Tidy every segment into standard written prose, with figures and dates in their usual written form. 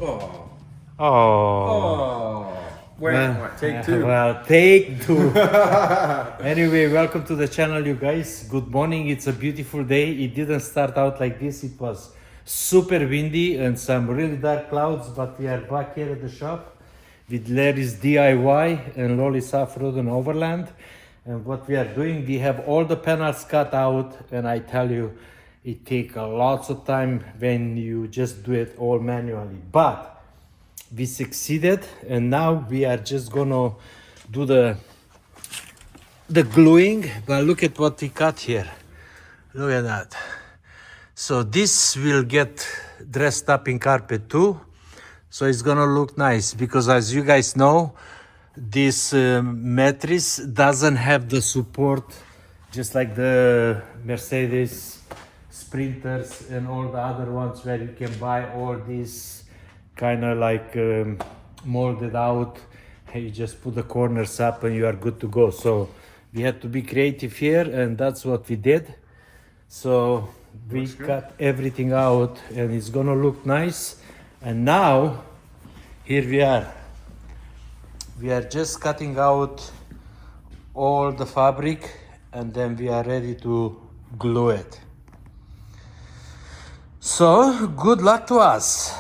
Oh. Oh. Oh. Wait, take two. Well, take two. Anyway, welcome to the channel, you guys. Good morning. It's a beautiful day. It didn't start out like this. It was super windy and some really dark clouds, but we are back here at the shop with Larry's DIY and LoLe's OffRoad and Overland. And what we are doing, we have all the panels cut out, and I tell you, it takes lots of time when you just do it all manually. But we succeeded, and now we are just gonna do the gluing. But look at what we cut here. Look at that. So this will get dressed up in carpet too, so it's gonna look nice, because as you guys know, this Metris doesn't have the support just like the Mercedes Sprinters and all the other ones, where you can buy all these kind of like molded out. You just put the corners up and you are good to go. So we had to be creative here, and that's what we did. So we cut everything out, and it's gonna look nice. And now here we are. We are just cutting out all the fabric, and then we are ready to glue it. So good luck to us.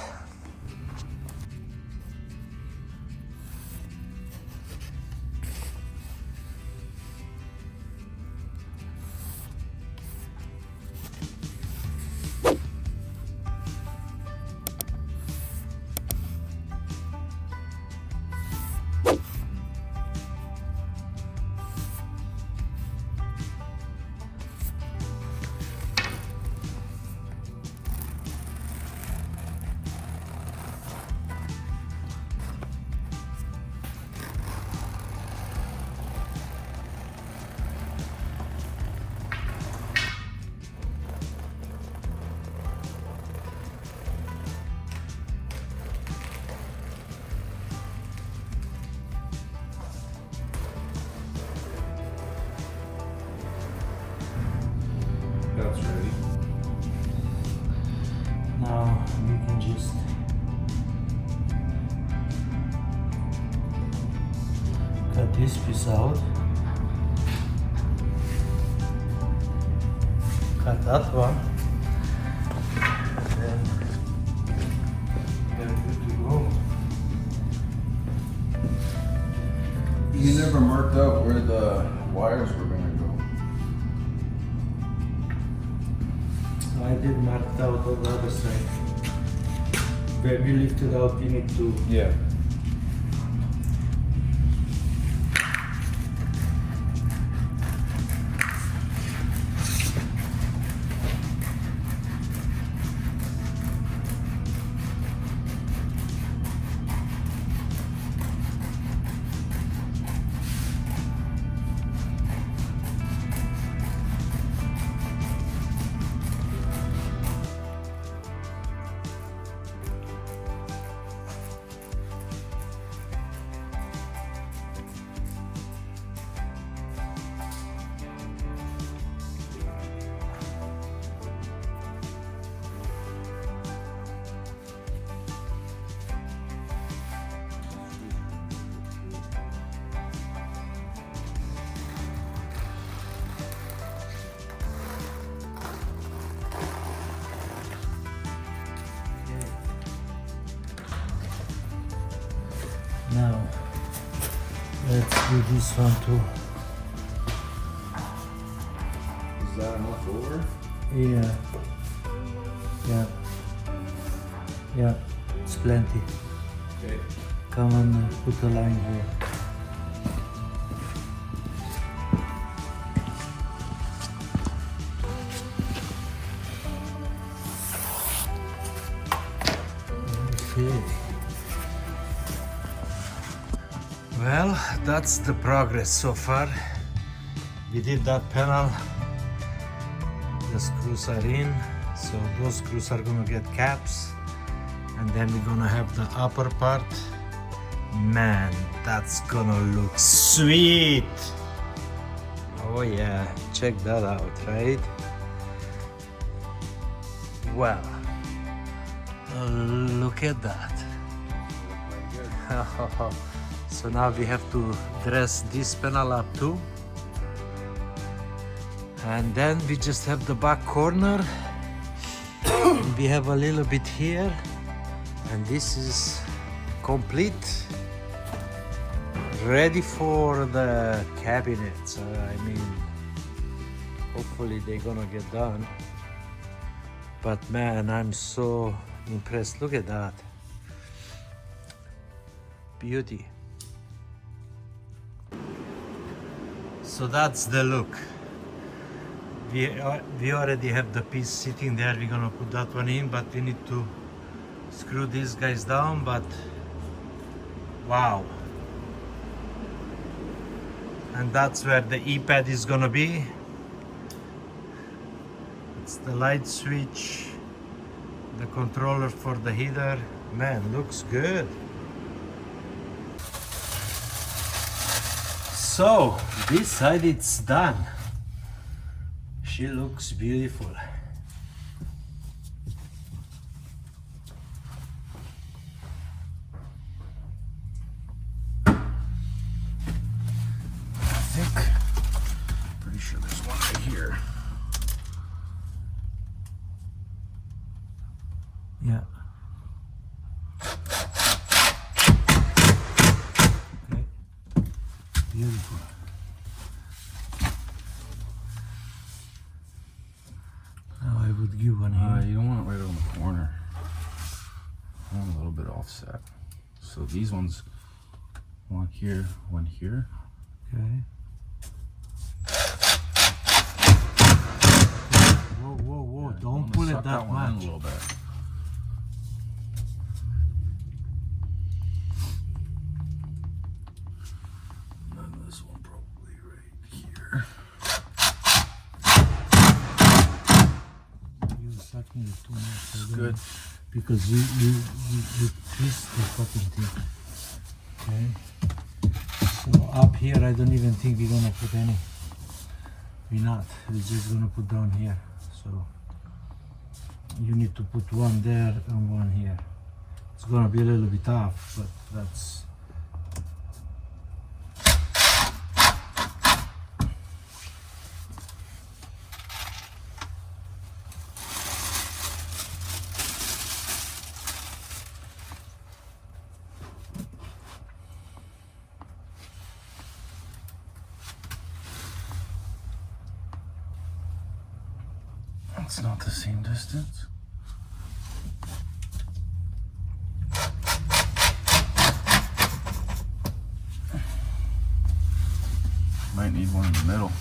That's ready. Now we can just cut this piece out, cut that one, and then we're good to go. You never marked out where the wires were gonna go. I did mark it out on the other side. Where we lift it out, we need to. Yeah. Now, let's do this one too. Is that enough over? Yeah. Yeah. Yeah. It's plenty. Okay. Come on, put a line here. Okay. Well, that's the progress so far. We did that panel. The screws are in, so those screws are gonna get caps, and then we're gonna have the upper part. Man, that's gonna look sweet. Oh yeah, check that out, right? Wow, look at that. So now we have to dress this panel up too. And then we just have the back corner. We have a little bit here. And this is complete. Ready for the cabinets. I mean, hopefully they're gonna get done. But man, I'm so impressed. Look at that. Beauty. So that's the look. We already have the piece sitting there. We're gonna put that one in, but we need to screw these guys down. But wow. And that's where the E-pad is gonna be. It's the light switch, the controller for the heater. Man, looks good. So this side it's done. She looks beautiful. Pretty sure there's one right here. Yeah. Okay. Beautiful. Now I would give one here. You don't want it right on the corner. I want a little bit offset. So these ones, one here, one here. Okay. Whoa, whoa, whoa! Yeah, Don't pull it that one in much. a little bit. And then this one probably right here. You're sucking it too much. It's good. Because you twist the fucking thing. Okay. So up here, I don't even think we're gonna put any. We're not. We're just gonna put down here. So you need to put one there and one here. It's gonna be a little bit tough, but that's. It's not the same distance. Might need one in the middle.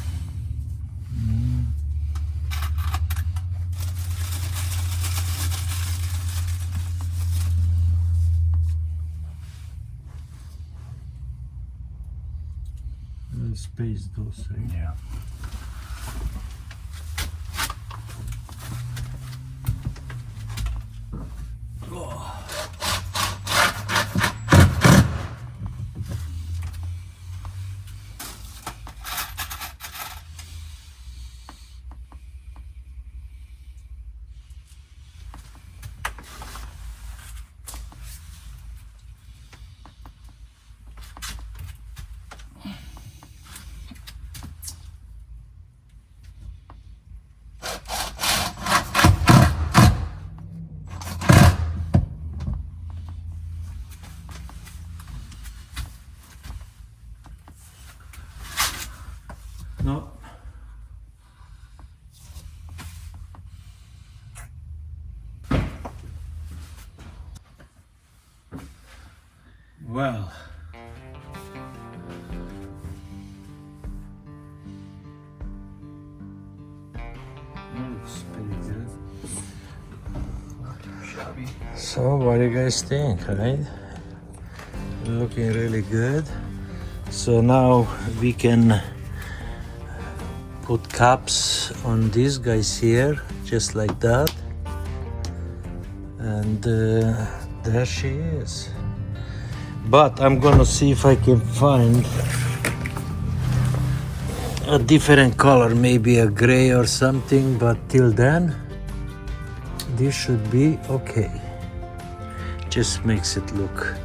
Space those, right? Yeah. No. Well. Looks pretty good. Shabby. So what do you guys think, right? Looking really good. So now we can put caps on these guys here, just like that. And there she is. But I'm gonna see if I can find a different color, maybe a gray or something, but till then this should be okay. Just makes it look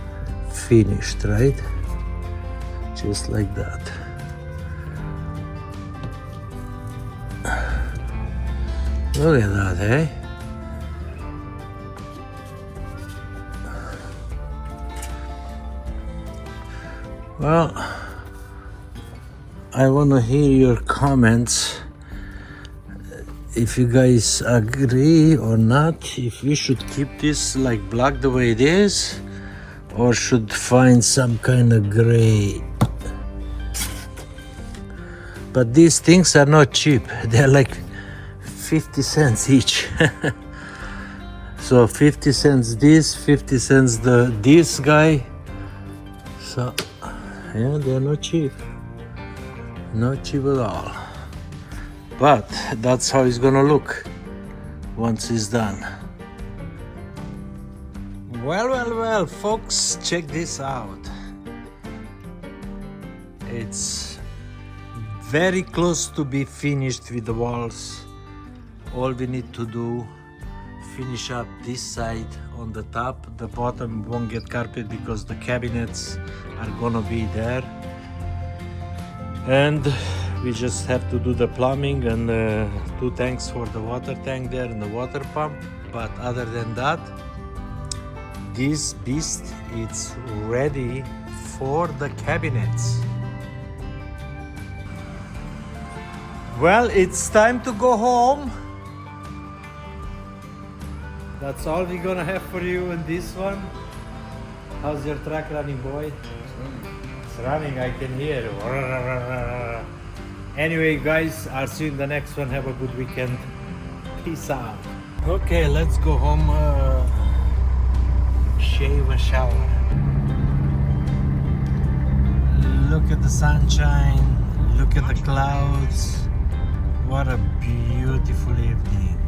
finished, right? Just like that. Look at that, eh? Well, I want to hear your comments. If you guys agree or not, if we should keep this like black the way it is, or should find some kind of gray. But these things are not cheap. They're like 50 cents each. So 50 cents this, 50 cents this guy. So yeah, they're not cheap. Not cheap at all. But that's how it's gonna look once it's done. Well, folks, check this out. It's very close to be finished with the walls. All we need to do, finish up this side on the top. The bottom won't get carpet because the cabinets are gonna be there. And we just have to do the plumbing and 2 tanks for the water tank there and the water pump. But other than that, this beast is ready for the cabinets. Well, it's time to go home. That's all we're gonna have for you in this one. How's your truck running, boy? It's running, I can hear. Anyway, guys, I'll see you in the next one. Have a good weekend. Peace out. Okay, let's go home. Shave and shower. Look at the sunshine. Look at the clouds. What a beautiful evening.